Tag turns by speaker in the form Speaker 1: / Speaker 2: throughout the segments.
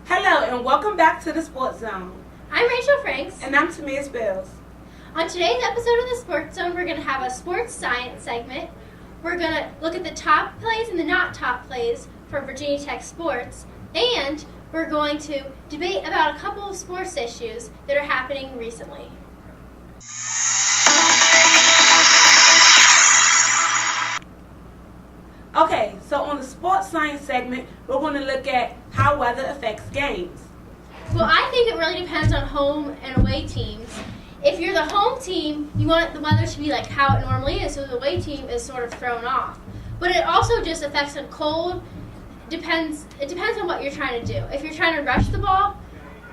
Speaker 1: Hello and welcome back to the Sports Zone.
Speaker 2: I'm Rachel Franks.
Speaker 1: And I'm Tamia Spills.
Speaker 2: On today's episode of the Sports Zone, we're going to have a sports science segment. We're going to look at the top plays and the not top plays for Virginia Tech sports. And we're going to debate about a couple of sports issues that are happening recently.
Speaker 1: Okay, so on the sports science segment, we're going to look at how weather affects games.
Speaker 2: Well, I think it really depends on home and away teams. If you're the home team, you want the weather to be like how it normally is, so the away team is sort of thrown off. But it also just affects on cold. It depends on what you're trying to do. If you're trying to rush the ball,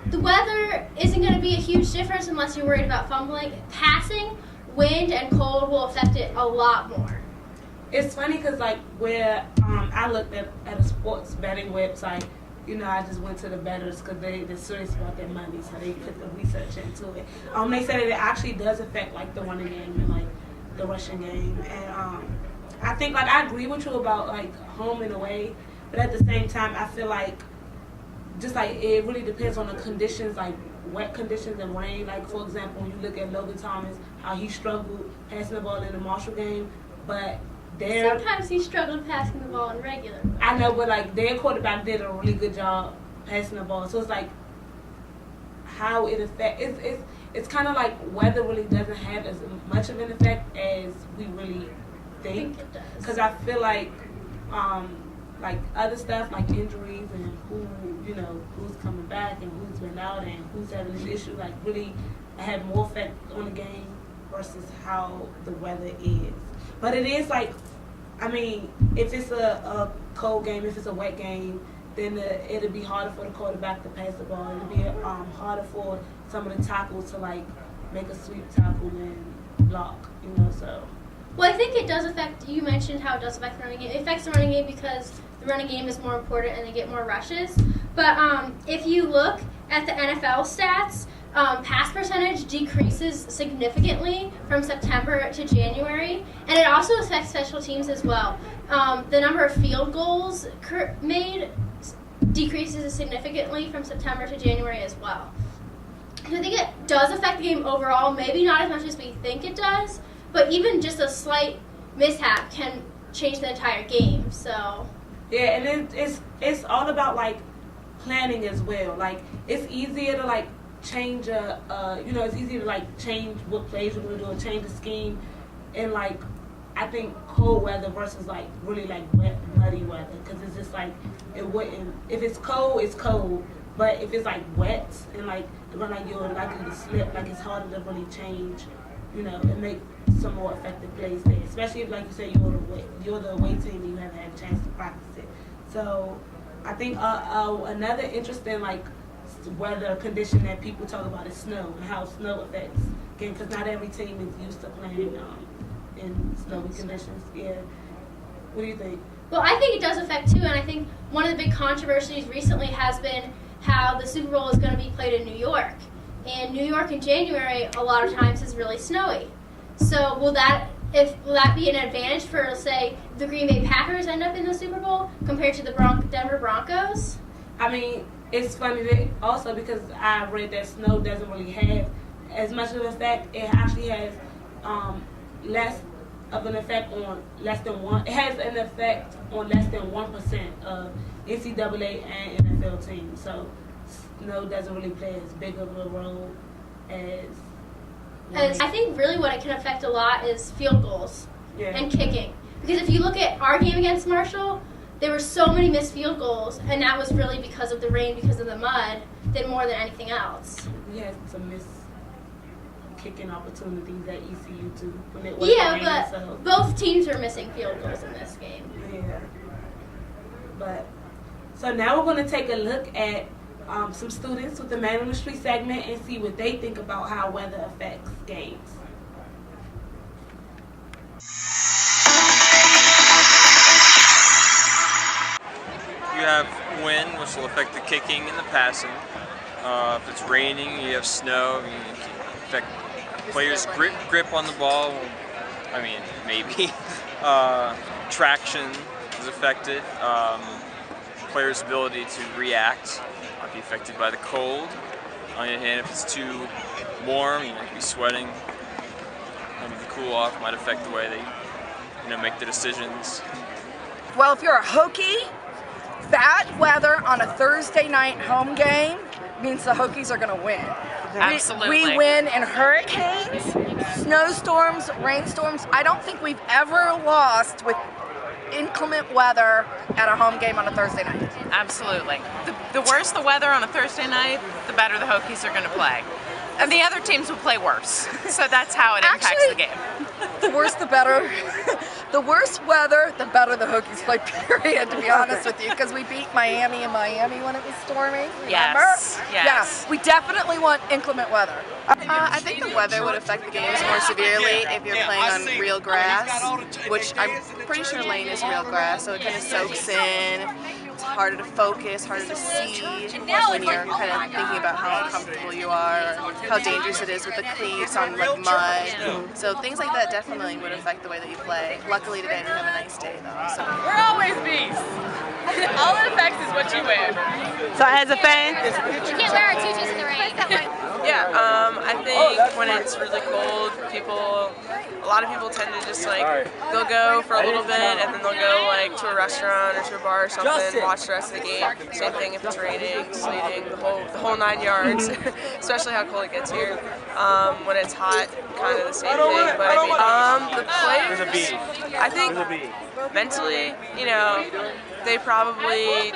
Speaker 2: the weather isn't going to be a huge difference unless you're worried about fumbling. Passing, wind, and cold will affect it a lot more.
Speaker 1: It's funny because where I looked at a sports betting website, I just went to the bettors because they're serious about their money, so they put the research into it. They said that it actually does affect the running game and the rushing game, and I think I agree with you about home and away, but at the same time I feel it really depends on the conditions, wet conditions and rain. For example, when you look at Logan Thomas, how he struggled passing the ball in the Marshall game, but
Speaker 2: sometimes he struggled passing the ball in regular.
Speaker 1: I know, but their quarterback did a really good job passing the ball. So it's how it affects. It's kind of weather really doesn't have as much of an effect as we really think.
Speaker 2: It does.
Speaker 1: Because I feel other stuff injuries and who's coming back and who's been out and who's having an issue really have more effect on the game versus how the weather is. But it is if it's a cold game, if it's a wet game, then it'll be harder for the quarterback to pass the ball. It'll be harder for some of the tackles to make a sweep tackle and block. So.
Speaker 2: Well, I think it does affect. You mentioned how it does affect the running game. It affects the running game because the running game is more important and they get more rushes. But if you look at the NFL stats, pass percentage decreases significantly from September to January, and it also affects special teams as well. The number of field goals made decreases significantly from September to January as well. So I think it does affect the game overall, maybe not as much as we think it does, but even just a slight mishap can change the entire game. So
Speaker 1: yeah, and it's all about planning as well. It's easier to change it's easy to change what plays we're gonna do and change the scheme in I think cold weather versus really wet muddy weather, because it's just it wouldn't, if it's cold, but if it's wet and you're likely to slip, it's harder to really change and make some more effective plays there, especially if you say you're the away team and you haven't had a chance to practice it. So I think another interesting weather condition that people talk about is snow and how snow affects game, because not every team is used to playing in snowy conditions. Yeah. What do you think?
Speaker 2: Well, I think it does affect too, and I think one of the big controversies recently has been how the Super Bowl is going to be played in New York. And New York in January a lot of times is really snowy. So will that be an advantage for, say, the Green Bay Packers end up in the Super Bowl compared to the Denver Broncos?
Speaker 1: It's funny that also because I read that snow doesn't really have as much of an effect. It actually has less of an effect on less than one. It has an effect on less than 1% of NCAA and NFL teams. So snow doesn't really play as big of a role as.
Speaker 2: I think really what it can affect a lot is field goals and kicking. Because if you look at our game against Marshall, there were so many missed field goals, and that was really because of the rain, because of the mud, than more than anything else.
Speaker 1: We had some missed kicking opportunities at ECU too when it was raining,
Speaker 2: but both teams were missing field goals in this game.
Speaker 1: Yeah. But so now we're going to take a look at some students with the Man on the Street segment and see what they think about how weather affects games.
Speaker 3: You have wind, which will affect the kicking and the passing. If it's raining, you have snow. You can affect players' grip on the ball. Maybe. Traction is affected. player's ability to react, might be affected by the cold. On the other hand, if it's too warm, you might be sweating. Maybe the cool off might affect the way they make the decisions.
Speaker 4: Well, if you're a Hokie, bad weather on a Thursday night home game means the Hokies are going to win.
Speaker 5: Absolutely.
Speaker 4: We win in hurricanes, snowstorms, rainstorms. I don't think we've ever lost with inclement weather at a home game on a Thursday night.
Speaker 5: Absolutely. The worse the weather on a Thursday night, the better the Hokies are going to play. And the other teams will play worse. So that's how it impacts the game.
Speaker 4: The worse the better. The worse weather, the better the Hokies play, period, to be honest with you, because we beat Miami in Miami when it was storming. Remember?
Speaker 5: Yes.
Speaker 4: Yeah, we definitely want inclement weather.
Speaker 6: I think the weather would affect the games more severely if you're playing on real grass, which I'm pretty sure lane is real grass, so it kind of soaks in. It's harder to focus, harder to see when you're kind of thinking about how uncomfortable you are or how dangerous it is with the cleats on like mud. So things like that definitely would affect the way that you play. Luckily today we have a nice day though. So.
Speaker 7: We're always beasts. All it affects is what you wear.
Speaker 8: So as a fan,
Speaker 2: You can't wear our tutus in the rain.
Speaker 7: Yeah, I think when it's really cold, a lot of people tend to just they'll go for a little bit and then they'll go to a restaurant or to a bar or something, watch the rest of the game. Same thing if it's raining, sleeting, the whole 9 yards, especially how cold it gets here. When it's hot, kind of the same thing. But I mean, the players, I think mentally,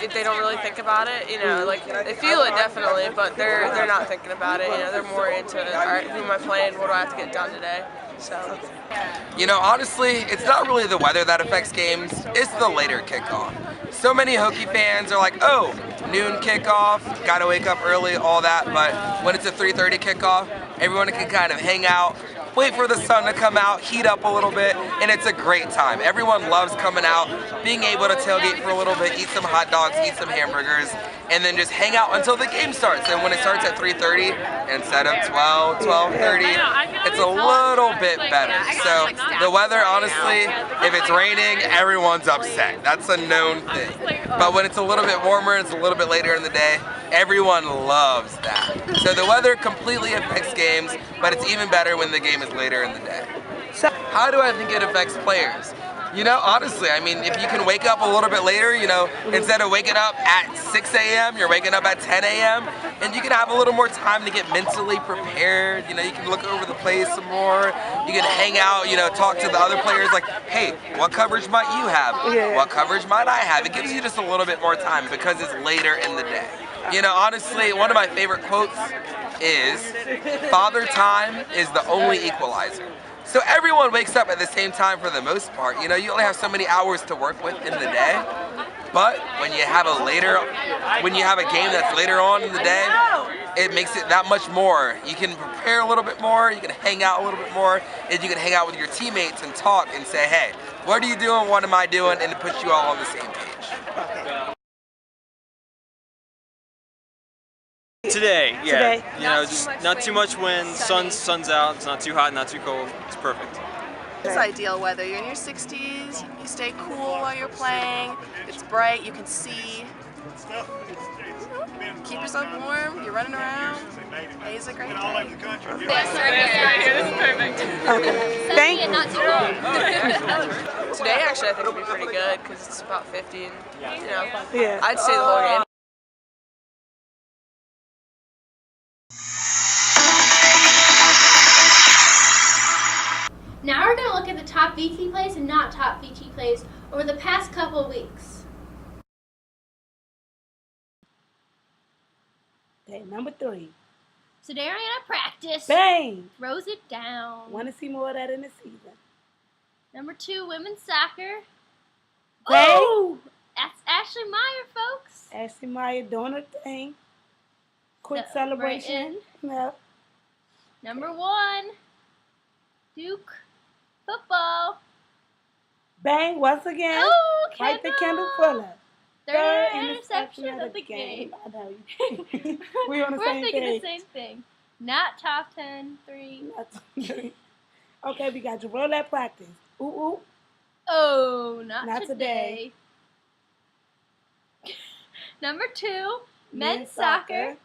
Speaker 7: they don't really think about it, they feel it definitely, but they're not thinking about it, they're more into, all right, who am I playing, what do I have to get done today, so.
Speaker 9: Honestly, it's not really the weather that affects games, it's the later kickoff. So many Hokie fans are like, oh, noon kickoff, gotta wake up early, all that, but when it's a 3:30 kickoff, everyone can kind of hang out, wait for the sun to come out, heat up a little bit, and it's a great time. Everyone loves coming out, being able to tailgate for a little bit, eat some hot dogs, eat some hamburgers, and then just hang out until the game starts. And when it starts at 3:30 instead of 12, 12:30, it's a little bit better. So the weather, honestly, if it's raining, everyone's upset. That's a known thing. But when it's a little bit warmer, it's a little bit later in the day, everyone loves that. So the weather completely affects games, but it's even better when the game is later in the day. So how do I think it affects players? Honestly, I mean, if you can wake up a little bit later, instead of waking up at 6 a.m., you're waking up at 10 a.m., and you can have a little more time to get mentally prepared. You can look over the plays some more. You can hang out, talk to the other players like, hey, what coverage might you have? What coverage might I have? It gives you just a little bit more time because it's later in the day. Honestly, one of my favorite quotes is, Father Time is the only equalizer. So everyone wakes up at the same time for the most part. You only have so many hours to work with in the day. But when you have a game that's later on in the day, it makes it that much more. You can prepare a little bit more, you can hang out a little bit more, and you can hang out with your teammates and talk and say, hey, what are you doing, what am I doing, and it puts you all on the same page.
Speaker 3: Today, yeah.
Speaker 8: Today.
Speaker 3: Just not too much wind, sun's out, it's not too hot, not too cold, it's perfect.
Speaker 6: It's ideal weather. You're in your 60s, you stay cool while you're playing, it's bright, you can see. Keep yourself warm, you're running around. Hey, it's a great day.
Speaker 7: This is perfect.
Speaker 8: thank you.
Speaker 2: Not too long.
Speaker 7: Today, actually, I think it'll be pretty good because it's about 50 and,
Speaker 8: Yeah.
Speaker 7: I'd say the whole game.
Speaker 2: Now we're going to look at the top VT plays and not top VT plays over the past couple of weeks.
Speaker 8: Okay, number 3.
Speaker 2: Today we're going to practice.
Speaker 8: Bang!
Speaker 2: Throws it down.
Speaker 8: Want to see more of that in the season.
Speaker 2: Number 2, women's soccer.
Speaker 8: Bang!
Speaker 2: Oh, that's Ashley Meyer, folks.
Speaker 8: Ashley Meyer doing her thing. Quick
Speaker 2: The
Speaker 8: celebration. Yeah.
Speaker 2: Number 1, Duke football.
Speaker 8: Bang! Once again.
Speaker 2: Oh,
Speaker 8: Right to Kendall
Speaker 2: Kendall.
Speaker 8: Fuller.
Speaker 2: Third interception of the game.
Speaker 8: I know you. We're on the
Speaker 2: We're
Speaker 8: same
Speaker 2: thinking
Speaker 8: page.
Speaker 2: the same thing. Not top 10, 3.
Speaker 8: Okay, we got you. Roll that practice. Ooh, ooh.
Speaker 2: Oh, not
Speaker 8: Not
Speaker 2: today.
Speaker 10: Number 2, men's soccer.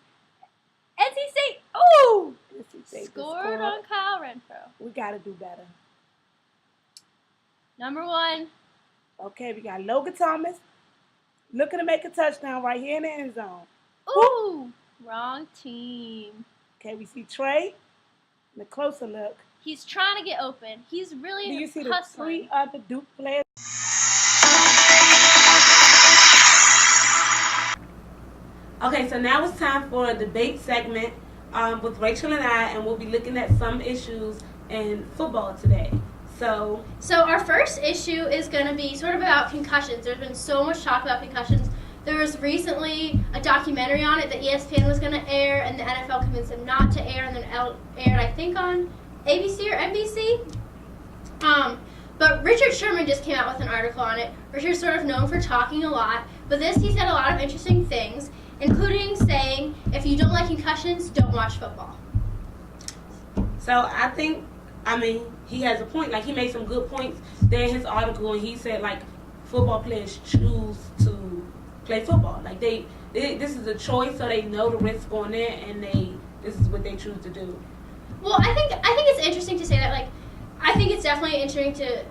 Speaker 10: NC State. Oh!
Speaker 8: NC State
Speaker 10: Scored on Kyle Renfro.
Speaker 8: We got to do better.
Speaker 10: Number 1.
Speaker 8: Okay, we got Logan Thomas looking to make a touchdown right here in the end zone.
Speaker 10: Ooh! Wrong team.
Speaker 8: Okay, we see Trey. In a closer look.
Speaker 10: He's trying to get open. He's really
Speaker 8: Do you see
Speaker 10: hustling.
Speaker 8: the 3 other Duke players?
Speaker 1: Okay, so now it's time for a debate segment with Rachel and I, and we'll be looking at some issues in football today. So
Speaker 2: our first issue is going to be sort of about concussions. There's been so much talk about concussions. There was recently a documentary on it that ESPN was going to air, and the NFL convinced them not to air, and then aired, I think, on ABC or NBC. But Richard Sherman just came out with an article on it. Richard's sort of known for talking a lot, but he said a lot of interesting things, including saying, if you don't like concussions, don't watch football.
Speaker 1: So I think, he has a point. Like, he made some good points there in his article, and he said, like, football players choose to play football. Like, this is a choice, so they know the risks going there, and this is what they choose to do.
Speaker 2: Well, I think it's interesting to say that. Like, I think it's definitely interesting to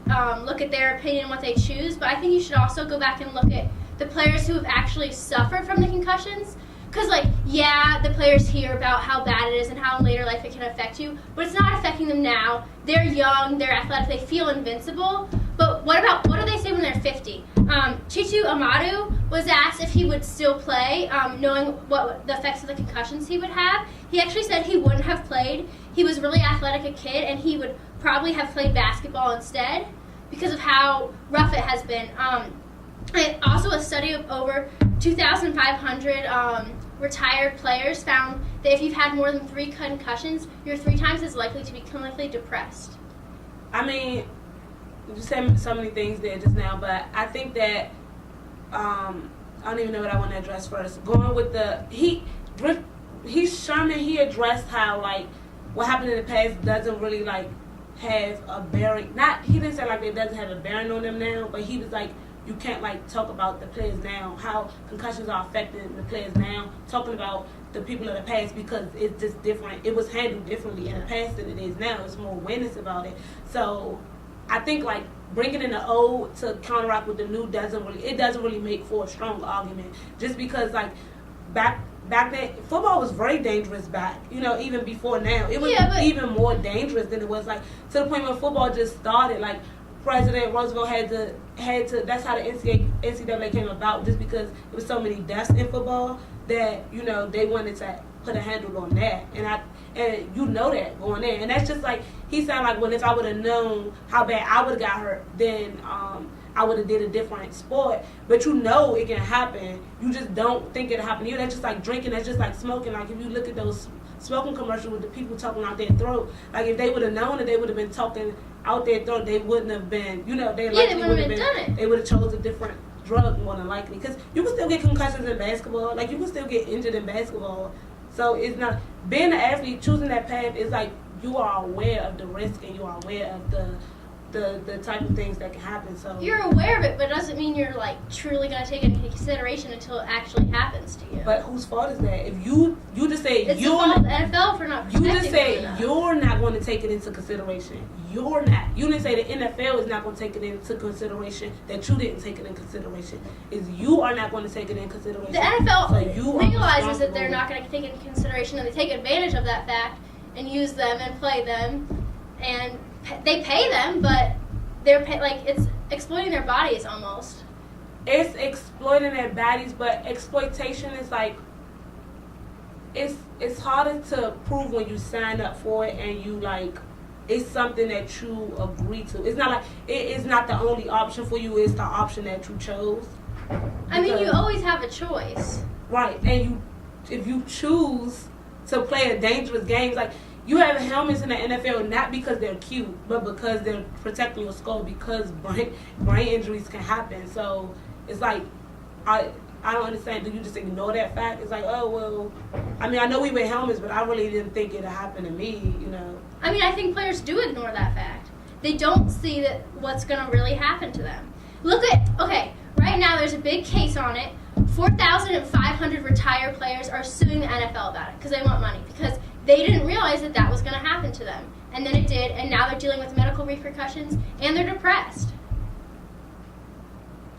Speaker 2: look at their opinion and what they choose, but I think you should also go back and look at the players who have actually suffered from the concussions. Because, the players hear about how bad it is and how in later life it can affect you, but it's not affecting them now. They're young, they're athletic, they feel invincible. But what do they say when they're 50? Chitu Amadu was asked if he would still play, knowing what the effects of the concussions he would have. He actually said he wouldn't have played. He was really athletic a kid, and he would probably have played basketball instead because of how rough it has been. Also, a study of over 2,500 retired players found that if you've had more than 3 concussions, you're 3 times as likely to be clinically depressed.
Speaker 1: You said so many things there just now, but I think that I don't even know what I want to address first. Going with Sherman, he addressed how what happened in the past doesn't really have a bearing. He didn't say it doesn't have a bearing on them now, but he was like, you can't talk about the players now, how concussions are affecting the players now, talking about the people of the past, because it's just different. It was handled differently in the past than it is now. There's more awareness about it. So I think bringing in the old to counteract with the new doesn't really make for a strong argument. Just because back then football was very dangerous back, even before now. It was even more dangerous than it was to the point where football just started. President Roosevelt had to. That's how the NCAA came about, just because there was so many deaths in football that they wanted to put a handle on that, and that going there, and that's just he sounded well, if I would have known how bad I would have got hurt, then I would have did a different sport. But it can happen. You just don't think it'll happen to you. That's just like drinking. That's just like smoking. If you look at those smoking commercials with the people talking out their throat, if they would have known that they would have been talking out their throat, they wouldn't have been, they would have done it. They would have chose a different drug more than likely, because you can still get concussions in basketball. You can still get injured in basketball. So it's not, being an athlete, choosing that path is you are aware of the risk, and you are aware of the type of things that can happen. So
Speaker 2: you're aware of it, but it doesn't mean you're truly going to take it into consideration until it actually happens to you.
Speaker 1: But whose fault is that? If you just say
Speaker 2: it's the fault of the NFL for not protecting
Speaker 1: you just say you're not going to take it into consideration. You're not. You didn't say the NFL is not going to take it into consideration, that you didn't take it in consideration. Is you are not going to take it in consideration.
Speaker 2: The NFL realizes that they're not going to take it into consideration, and they take advantage of that fact and use them and play them, and they pay them, but they're it's exploiting their bodies almost.
Speaker 1: It's exploiting their bodies, but exploitation is it's harder to prove when you sign up for it and you it's something that you agree to. It's not it is not the only option for you. It's the option that you chose.
Speaker 2: You always have a choice,
Speaker 1: right? And if you choose to play a dangerous game, you have helmets in the NFL not because they're cute, but because they're protecting your skull, because brain injuries can happen. So it's I don't understand. Do you just ignore that fact? It's oh, well, I know we wear helmets, but I really didn't think it'd happen to me,
Speaker 2: I think players do ignore that fact. They don't see that what's going to really happen to them. Right now there's a big case on it 4,500 retired players are suing the NFL about it because they want money, because they didn't realize that that was going to happen to them. And then it did, and now they're dealing with medical repercussions, and they're depressed.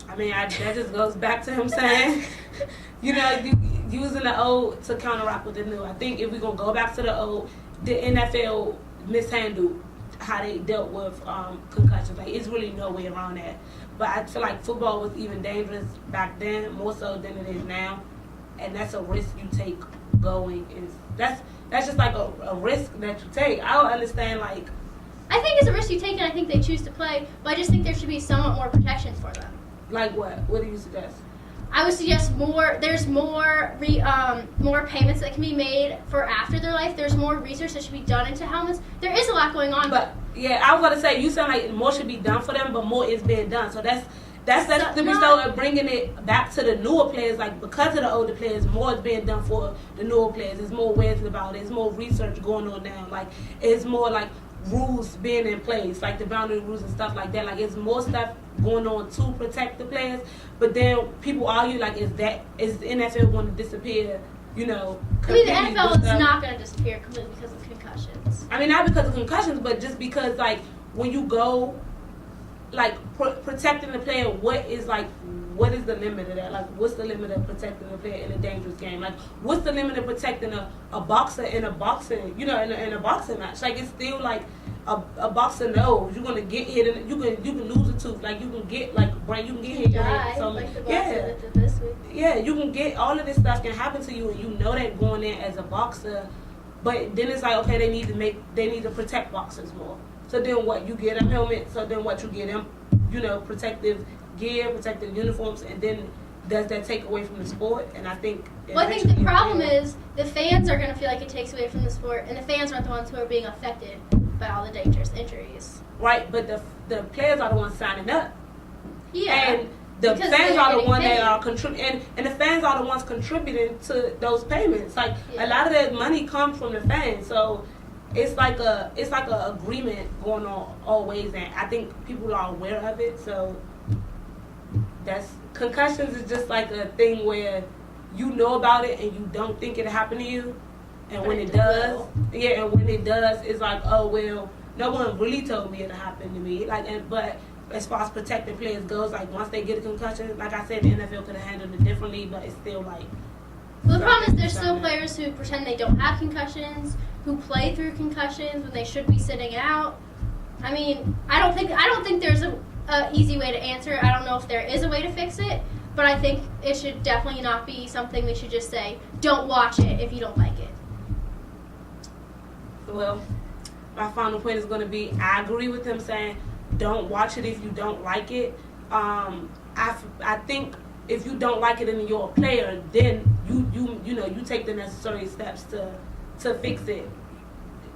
Speaker 1: I mean, that just goes back to him saying, using the old to counteract with the new. I think if we're going to go back to the old, the NFL mishandled how they dealt with concussions. Like, it's really no way around that. But I feel like football was even dangerous back then, more so than it is now. And that's a risk you take going. That's just like a risk that you take. I don't understand, like...
Speaker 2: I think it's a risk you take, and I think they choose to play, but I just think there should be somewhat more protections for them.
Speaker 1: Like what? What do you suggest?
Speaker 2: I would suggest there's more payments that can be made for after their life. There's more research that should be done into helmets. There is a lot going on.
Speaker 1: But yeah, I was going to say, you sound like more should be done for them, but more is being done. So that's we start bringing it back to the newer players. Like, because of the older players, more is being done for the newer players. There's more awareness about it. There's more research going on now. Like, it's more like rules being in place, like the boundary rules and stuff like that. Like, it's more stuff going on to protect the players. But then people argue, like, is the NFL going to disappear?
Speaker 2: I mean, the NFL is not going to disappear completely because of concussions.
Speaker 1: I mean, not because of concussions, but just because, like, when you go, like, protecting the player, what is the limit of that? Like, what's the limit of protecting the player in a dangerous game? Like, what's the limit of protecting a boxer in a boxing, in a boxing match? Like, it's still like a boxer knows you're gonna get hit, and you can lose a tooth. Like, you can get you can get hit.
Speaker 2: Like the boxer that did this week.
Speaker 1: Yeah, you can get all of this stuff can happen to you, and you know that going in as a boxer. But then it's like, okay, they need to protect boxers more. So then what? You get them helmets. So then what? You get them, protective gear, protective uniforms, and then does that take away from the sport? And I think...
Speaker 2: Well, I think the problem is the fans are going to feel like it takes away from the sport, and the fans aren't the ones who are being affected by all the dangerous injuries.
Speaker 1: Right, but the players are the ones signing up.
Speaker 2: Yeah.
Speaker 1: And the fans are the ones that are contributing, and the fans are the ones contributing to those payments. Like, a lot of that money comes from the fans, so... It's like a agreement going on always, and I think people are aware of it. So concussions is just like a thing where you know about it and you don't think it'll happen to you, and when it does, it's like, oh well, no one really told me it'll happen to me. Like, but as far as protecting players goes, like once they get a concussion, like I said, the NFL could have handled it differently, but it's still like.
Speaker 2: Well, the problem is there's still players who pretend they don't have concussions, who play through concussions when they should be sitting out. I mean, I don't think there's a easy way to answer. I don't know if there is a way to fix it, but I think it should definitely not be something we should just say, don't watch it if you don't like it.
Speaker 1: Well, my final point is going to be, I agree with him saying, don't watch it if you don't like it. I think if you don't like it and you're a player, then you take the necessary steps to fix it.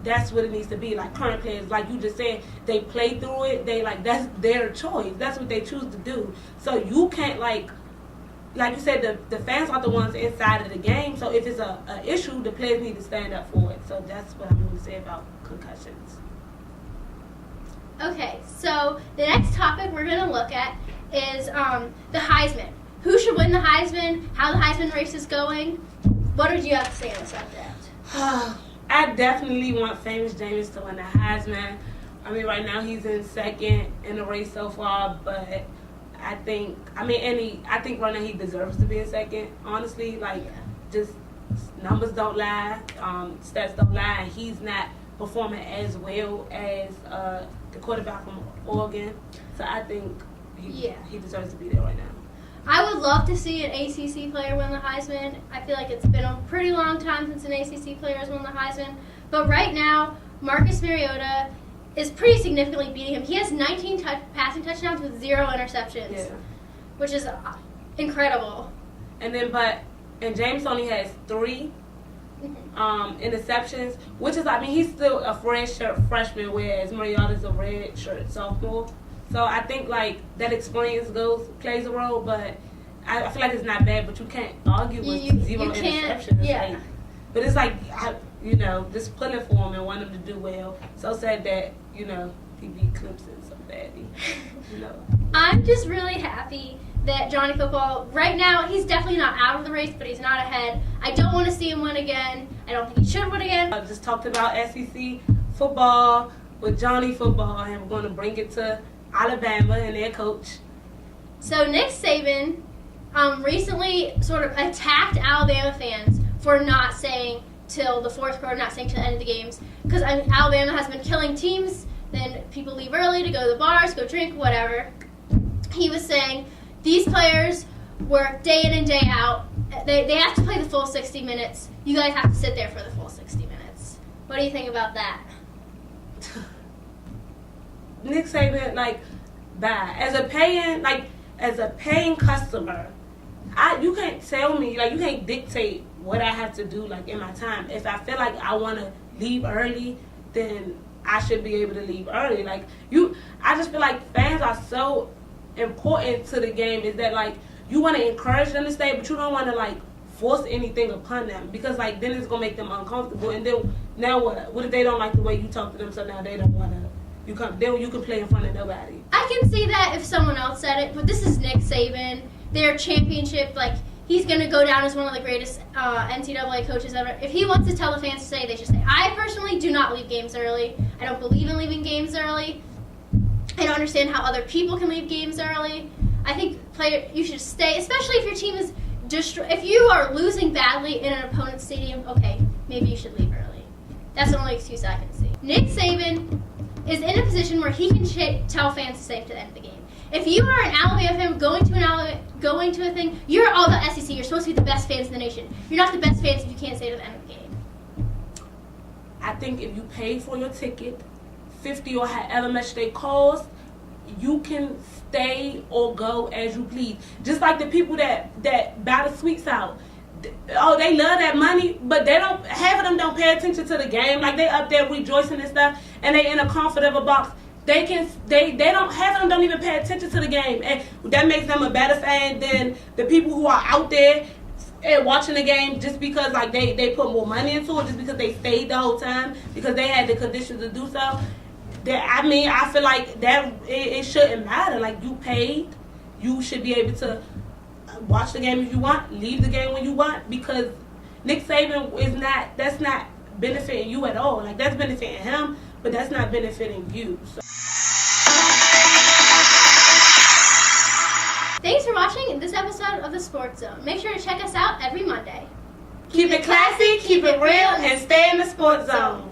Speaker 1: That's what it needs to be. Like current players, like you just said, they play through it. That's their choice. That's what they choose to do. So you can't like you said, the fans are the ones inside of the game. So if it's a issue, the players need to stand up for it. So that's what I'm going to say about concussions.
Speaker 2: Okay, so the next topic we're going to look at is the Heisman. Who should win the Heisman? How the Heisman race is going? What did you have to say on the subject?
Speaker 1: I definitely want Famous James to win the Heisman. I mean, right now he's in second in the race so far, but I think right now he deserves to be in second. Honestly, just numbers don't lie, stats don't lie, and he's not performing as well as the quarterback from Oregon. So I think he deserves to be there right now.
Speaker 2: I would love to see an ACC player win the Heisman. I feel like it's been a pretty long time since an ACC player has won the Heisman. But right now, Marcus Mariota is pretty significantly beating him. He has 19 passing touchdowns with 0 interceptions, which is incredible.
Speaker 1: And James only has 3 interceptions, which is, he's still a freshman, whereas Mariota's a redshirt sophomore. So I think that experience plays a role, but I feel like it's not bad. But you can't argue with 0 interceptions.
Speaker 2: Yeah.
Speaker 1: But it's just pulling for him and want him to do well. So sad that he beat Clemson so badly.
Speaker 2: I'm just really happy that Johnny Football, right now, he's definitely not out of the race, but he's not ahead. I don't want to see him win again. I don't think he should win again.
Speaker 1: I just talked about SEC football with Johnny Football, and we're going to bring it to Alabama and their coach.
Speaker 2: So Nick Saban recently sort of attacked Alabama fans for not saying till the fourth quarter, not saying till the end of the games, because Alabama has been killing teams. Then people leave early to go to the bars, go drink, whatever. He was saying these players work day in and day out. They have to play the full 60 minutes. You guys have to sit there for the full 60 minutes. What do you think about that?
Speaker 1: Nick Saban, bad. As a paying customer, you can't tell me, you can't dictate what I have to do, in my time. If I feel like I want to leave early, then I should be able to leave early. I just feel like fans are so important to the game, is that, you want to encourage them to stay, but you don't want to, force anything upon them, because, then it's going to make them uncomfortable. And then, now what? What if they don't like the way you talk to them, so now they don't want to, you can play in front of nobody?
Speaker 2: I can see that if someone else said it, but this is Nick Saban. Their championship, he's going to go down as one of the greatest NCAA coaches ever. If he wants to tell the fans to stay, they should stay. I personally do not leave games early. I don't believe in leaving games early. I don't understand how other people can leave games early. I think you should stay, especially if your team is if you are losing badly in an opponent's stadium. Okay, maybe you should leave early. That's the only excuse I can see. Nick Saban is in a position where he can tell fans to stay to the end of the game. If you are an Alabama fan going to a thing, you're all the SEC. You're supposed to be the best fans in the nation. You're not the best fans if you can't stay to the end of the game.
Speaker 1: I think if you pay for your ticket, $50 or however much they cost, you can stay or go as you please. Just like the people that buy the suites out. Oh, they love that money, but half of them don't pay attention to the game. They up there rejoicing and stuff, and they in a comfort of a box. They don't, half of them don't even pay attention to the game, and that makes them a better fan than the people who are out there and watching the game just because they put more money into it, just because they stayed the whole time, because they had the conditions to do so. I feel like that it shouldn't matter. You paid, you should be able to watch the game if you want, leave the game when you want, because Nick Saban that's not benefiting you at all. That's benefiting him, but that's not benefiting you. So.
Speaker 2: Thanks for watching this episode of The Sports Zone. Make sure to check us out every Monday.
Speaker 1: Keep it classy, keep it real, and stay in the Sports Zone.